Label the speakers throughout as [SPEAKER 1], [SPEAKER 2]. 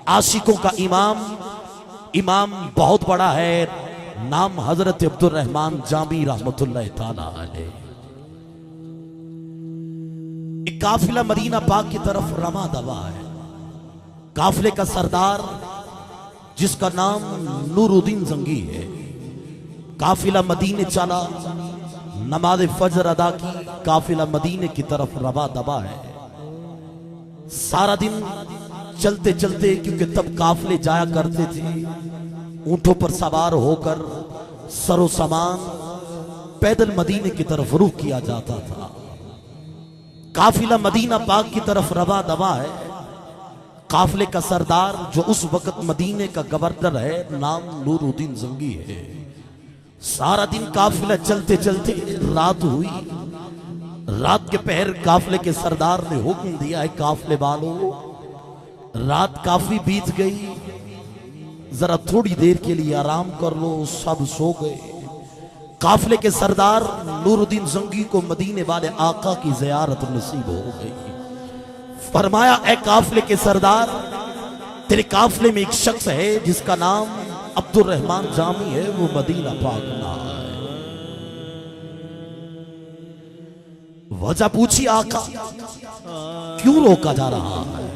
[SPEAKER 1] आशिकों का इमाम, इमाम बहुत बड़ा है, नाम हजरत अब्दुल रहमान जामी रहमतुल्लाह ताला अलैह। एक काफिला मदीना पाक की तरफ रमा दवा है। काफिले का सरदार जिसका नाम नूरुद्दीन जंगी है, काफिला मदीने चला, नमाज फजर अदा की, काफिला मदीने की तरफ रवा दबा है। सारा दिन चलते चलते, क्योंकि तब काफिले जाया करते थे ऊंटों पर सवार होकर, सरो सामान पैदल मदीने की तरफ रुख किया जाता था। काफिला मदीना पाक की तरफ रवा दवा है। काफिले का सरदार जो उस वक्त मदीने का गवर्नर है, नाम नूरुद्दीन जंगी है। सारा दिन काफिला चलते चलते रात हुई। रात के पहर काफिले के सरदार ने हुक्म दिया है, काफिले वालों रात काफी बीत गई, जरा थोड़ी देर के लिए आराम कर लो। सब सो गए। काफिले के सरदार नूरुद्दीन जंगी को मदीने वाले आका की ज़ियारत नसीब हो गई। फरमाया, ए काफिले के सरदार, तेरे काफिले में एक शख्स है जिसका नाम अब्दुल रहमान जामी है, वो मदीना पाक ना है। वजह पूछी, आका क्यों रोका जा रहा है?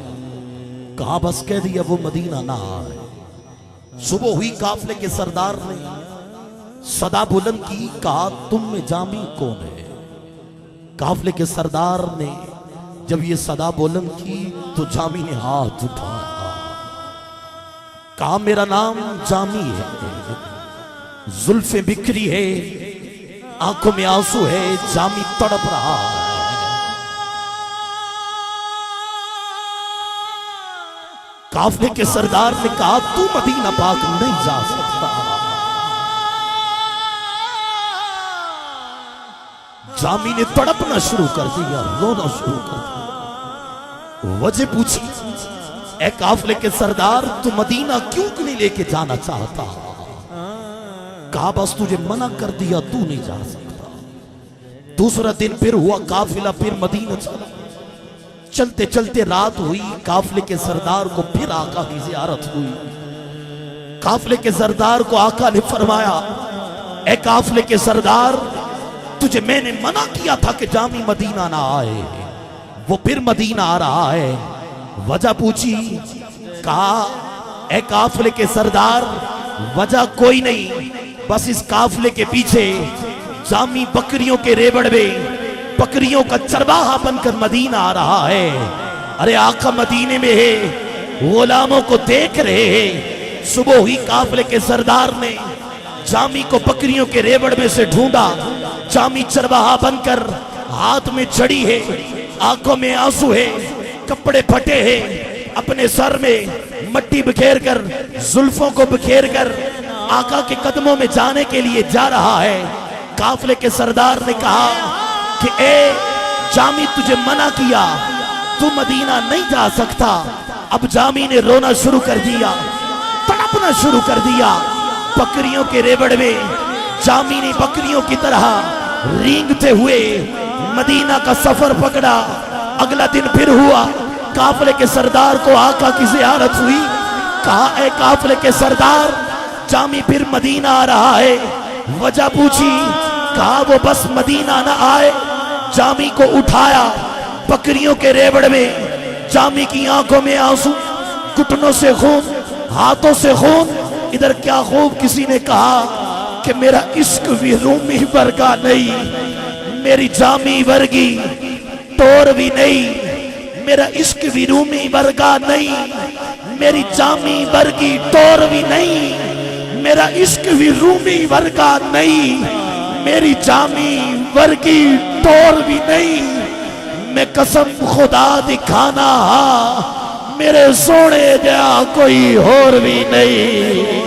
[SPEAKER 1] कहा बस कह दिया वो मदीना ना है। सुबह हुई, काफिले के सरदार ने सदा बुलंद की, कहा तुम में जामी कौन है? काफिले के सरदार ने जब ये सदा बुलंद की तो जामी ने हाथ उठाया, कहा मेरा नाम जामी है, जुल्फे बिखरी है, आंखों में आंसू है, जामी तड़प रहा है। काफिले के सरदार ने कहा तू मदीना पाक नहीं जा सकता। जामी ने तड़पना शुरू कर दिया, रोना शुरू कर दिया। वजह पूछी, ए काफिले के सरदार, तू मदीना क्यों नहीं लेके जाना चाहता? कहा बस तुझे मना कर दिया, तू नहीं जा सकता। दूसरा दिन फिर हुआ, काफिला फिर मदीना चला। चलते चलते रात हुई। काफिले के सरदार को फिर आका की ज़ियारत हुई। काफिले के सरदार को आका ने फरमाया, ए काफिले के सरदार, तुझे मैंने मना किया था कि जामी मदीना ना आए, वो फिर मदीना आ रहा है। वजह पूछी, कहा ए काफिले के सरदार, वजह कोई नहीं, बस इस काफिले के पीछे जामी बकरियों के रेवड़ में बकरियों का चरवाहा बनकर मदीना आ रहा है। अरे आका मदीने में है, गुलामों को देख रहे हैं। सुबह हुई, काफिले के सरदार ने जामी को बकरियों के रेवड़ में से ढूंढा। जामी चरवाहा बनकर हाथ में छड़ी है, आंखों में आंसू है, कपड़े फटे हैं, अपने सर में मट्टी बिखेर कर, जुल्फों को बिखेर कर आका के कदमों में जाने के लिए जा रहा है। काफिले के सरदार ने कहा कि ए जामी, तुझे मना किया, तू मदीना नहीं जा सकता। अब जामी ने रोना शुरू कर दिया, तड़पना शुरू कर दिया। बकरियों के रेवड़ में जामी ने बकरियों की तरह रेंगते हुए मदीना का सफर पकड़ा। अगला दिन फिर हुआ, काफिले के सरदार को आका की ज़ियारत हुई। कहा ए काफिले के सरदार, जामी फिर मदीना आ रहा है। वजह पूछी, कहा वो बस मदीना ना आए। जामी को उठाया, बकरियों के रेवड़ में जामी की आंखों में आंसू, घुटनों से खून, हाथों से खून। इधर क्या खूब किसी ने कहा कि मेरा इश्क भी रूमी वर्गा नहीं, मेरी जामी वर्गी टोर भी नहीं। मेरा इश्क भी रूमी वर्गा नहीं, मेरी जामी वर्गी टोर भी नहीं। मेरा इश्क भी रूमी वर्गा नहीं, मेरी जामी वर्गी टोर भी नहीं। मैं कसम खुदा दिखाना, मेरे सोने जया कोई और भी नहीं।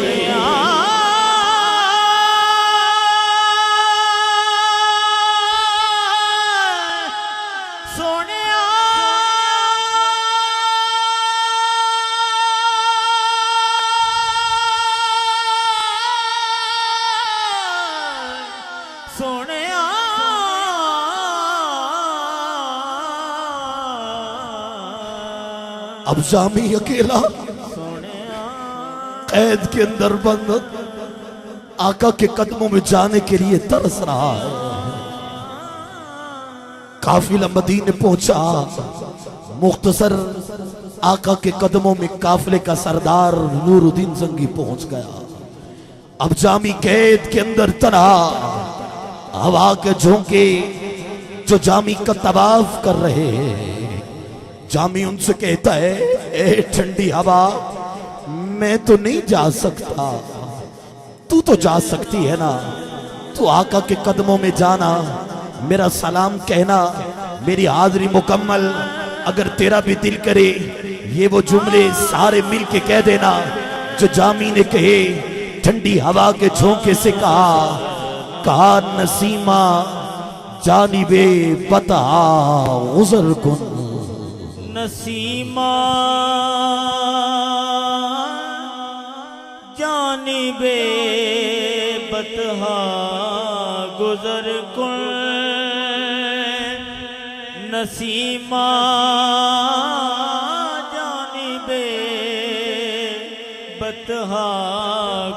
[SPEAKER 1] अब जामी अकेला कैद के अंदर बंद आका के कदमों में जाने के लिए तरस रहा है। काफिला मदीने पहुंचा, मुख्तसर आका के कदमों में काफिले का सरदार नूरुद्दीन जंगी पहुंच गया। अब जामी कैद के अंदर तना हवा के झोंके जो जामी का तवाफ कर रहे हैं। जामी उनसे कहता है, ए ठंडी हवा, मैं तो नहीं जा सकता, तू तो जा सकती है ना। तू आका के कदमों में जाना, मेरा सलाम कहना, मेरी हाजिरी मुकम्मल। अगर तेरा भी दिल करे ये वो जुमले सारे मिल के कह देना जो जामी ने कहे। ठंडी हवा के झोंके से कहा नसीमा जानिबे बता उज़र कुन।
[SPEAKER 2] नसीमा जानिबे बतहा गुजर कुन। नसीमा जानिबे बतहा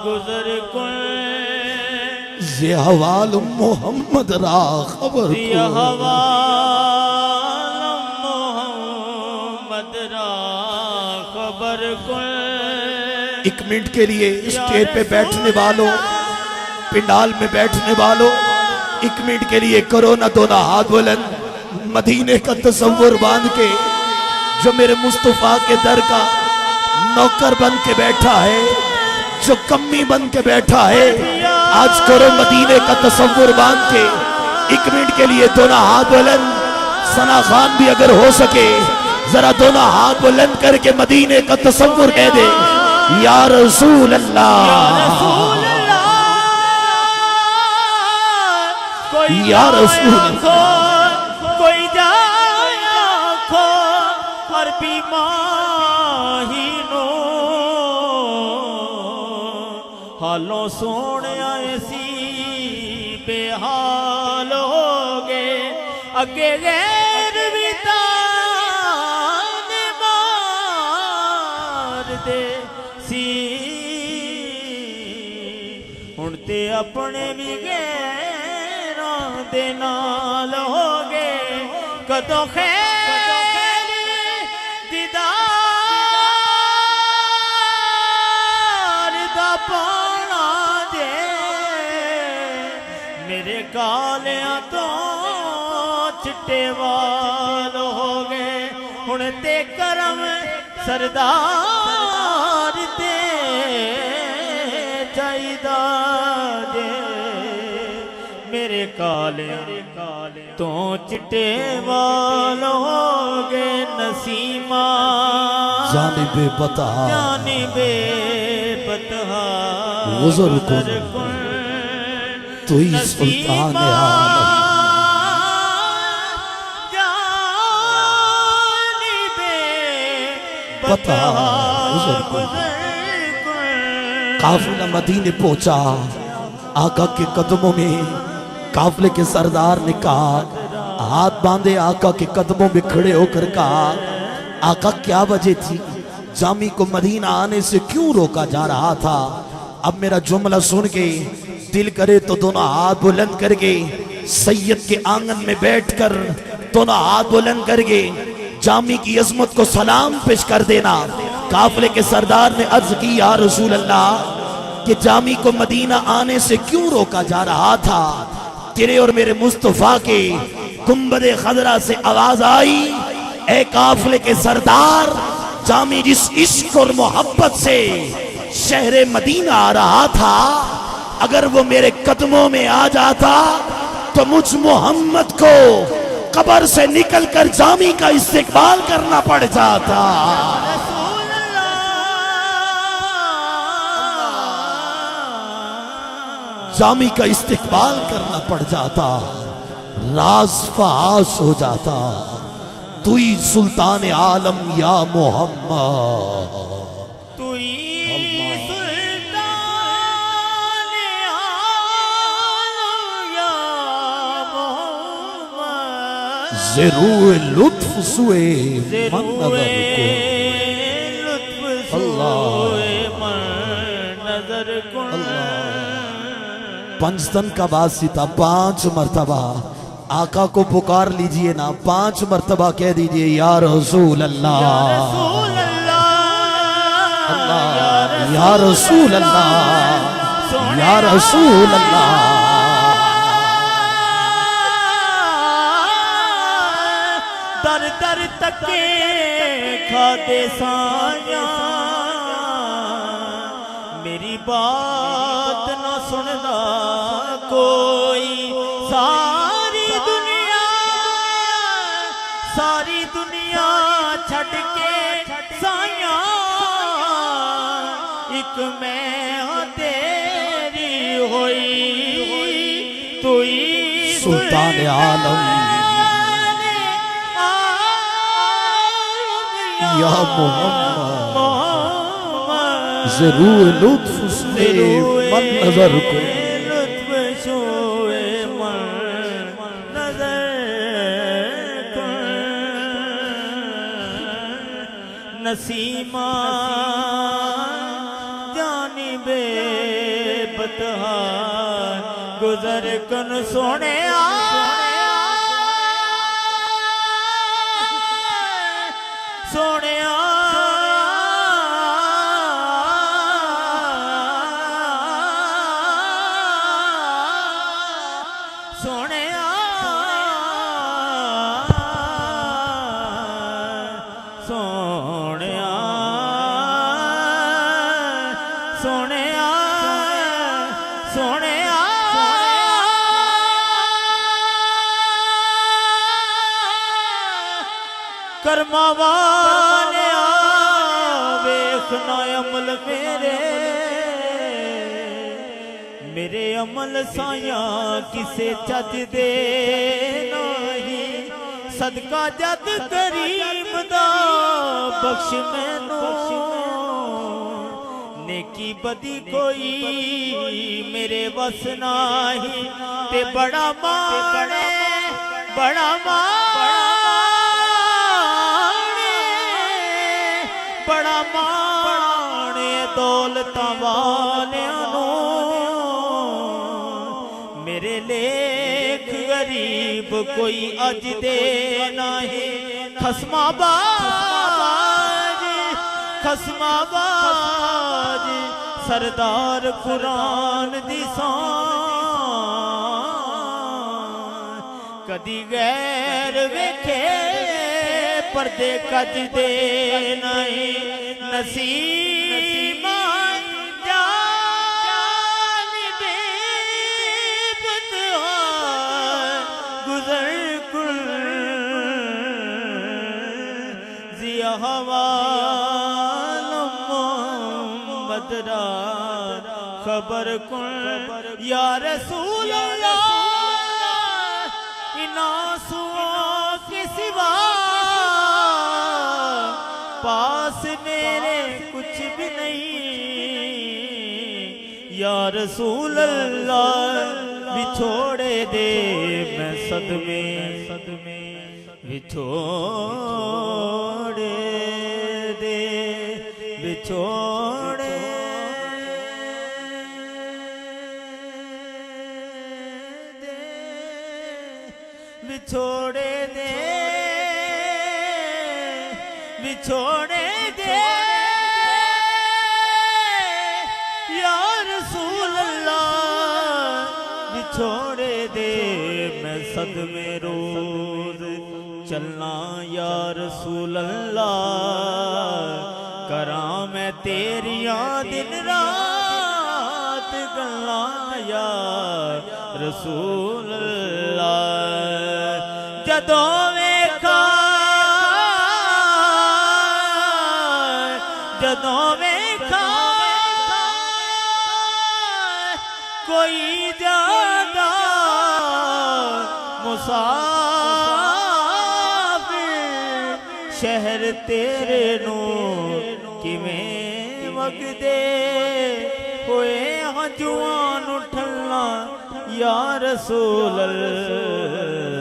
[SPEAKER 2] गुजर कुन।
[SPEAKER 1] ये हवाल मोहम्मद रा खबर
[SPEAKER 2] मोहम्मद रा खबर कुन।
[SPEAKER 1] 1 मिनट के लिए स्टेज पे बैठने वालों, पिंडाल में बैठने वालों, 1 मिनट के लिए करो ना दोनों हाथ बुलंद। मदीने का तसव्वुर बांध के जो मेरे मुस्तफा के दर का नौकर बन के बैठा है, जो कम्मी बन के बैठा है, आज करो मदीने का तसव्वुर बांध के 1 मिनट के लिए दोनों हाथ बुलंद। सना खान भी अगर हो सके जरा दोनों हाथ बुलंद करके मदीने का तसव्वुर कह दे, या रसूल अल्लाह, या रसूल अल्लाह।
[SPEAKER 2] कोई जाया खो अरबी माहीनो हालों सोने ऐसी बेहाल हो गए। अगे गैर वितान मार दे सी हुण ते अपने भी गैरां दे नाल हो गए। कदों खैर दीदार दा पाना जे मेरे कालियां तो चिट्टे वाल हो गए। हुण ते करम सरदार ते चाहिदा जे मेरे कालियां तो चिट्टे वाल हो गए। नसीमा
[SPEAKER 1] जानिबे बता
[SPEAKER 2] जानिबे बतहा
[SPEAKER 1] गुज़र कुन। तू ही सुल्तान आलम।
[SPEAKER 2] जानिबे
[SPEAKER 1] बतहा गुज़र कुन। काफिला मदीने पहुंचा, आका के कदमों में काफिले के सरदार ने कहा, हाथ बांधे आका के कदमों में खड़े होकर कहा, आका क्या वजह थी, जामी को मदीना आने से क्यों रोका जा रहा था। अब मेरा जुमला सुन के दिल करे तो दोनों हाथ बुलंद करके सैयद के आंगन में बैठकर दोनों हाथ बुलंद करके जामी की अजमत को सलाम पेश कर देना। काफिले के सरदार ने अर्ज की, या रसूल अल्लाह, कि जामी को मदीना आने से क्यों रोका जा रहा था। तेरे और मेरे मुस्तफा के गुंबदे खजरा से आवाज आई, ए काफिले के सरदार, जामी जिस इश्क और मोहब्बत से शहरे मदीना आ रहा था, अगर वो मेरे कदमों में आ जाता तो मुझ मोहम्मद को कब्र से निकलकर जामी का इस्तेकबाल करना पड़ जाता। जामी का इस्तेकबाल करना पड़ जाता, राज फाश हो जाता। तू ही सुल्तान आलम या मोहम्मद,
[SPEAKER 2] तू ही सुल्तान आलम या मोहम्मद।
[SPEAKER 1] ज़रूए लुत्फ सुए मन नज़र को।
[SPEAKER 2] लुत्फ सुए मन नजर कुन
[SPEAKER 1] पंचतन का वासिता 5 मर्तबा आका को पुकार लीजिए ना, 5 मर्तबा कह दीजिए या रसूल अल्लाह, या रसूल अल्लाह, या रसूल अल्लाह।
[SPEAKER 2] दर दर तके खाते साया मेरी बात न सुनदा कोई, सारी दुनिया छड़ के साया एक मैं हाँ तेरी होई, तू ही
[SPEAKER 1] सुल्तान आलम या मोहम्मद ज़रूर लुत्फ से मन नजर को,
[SPEAKER 2] लुत्फ शोए मन नजर को, नसीमा जानिबे बतहा गुजर कन सोने सोने सोने सोने सोने सोने कर्मा वाले वेखना अमल मेरे अमल साया किसे चज दे नहीं, सदका जद करीम दा बख्श मैनू, नेकी बदी कोई मेरे बस नाही, ते बड़ा माणे बड़ा माणे दौलतां वालियां नू, मेरे लेख गरीब कोई अज दे नहीं, खसमाबाज सरदार कुरान दी शान, कदी गैर वेखे पर्दे कज दे नहीं, नसीमा जानिबे बतहा गुजर कुल, जिया हवाल मदरा खबर कुल, या रसूल अल्लाह इन आंसुओं के सिवा पास मेरे कुछ भी नहीं, या रसूल अल्लाह बिछोड़े दे मैं सदमे बिछोड़े दे बिछोड़े दे बिछोड़े दे बिछोड़े दे या रसूल अल्लाह, बिछोड़े दे मैं सदमे रोज चलना, या रसूल अल्लाह करा मैं तेरिया दिन रात गल्ला, या रसूल अल्लाह जदों वेखा कोई ज्यादा मुसाफिर शहर तेरे नू किवें वगदे होए हजूआं नू ठल्ला, या रसूल अल्लाह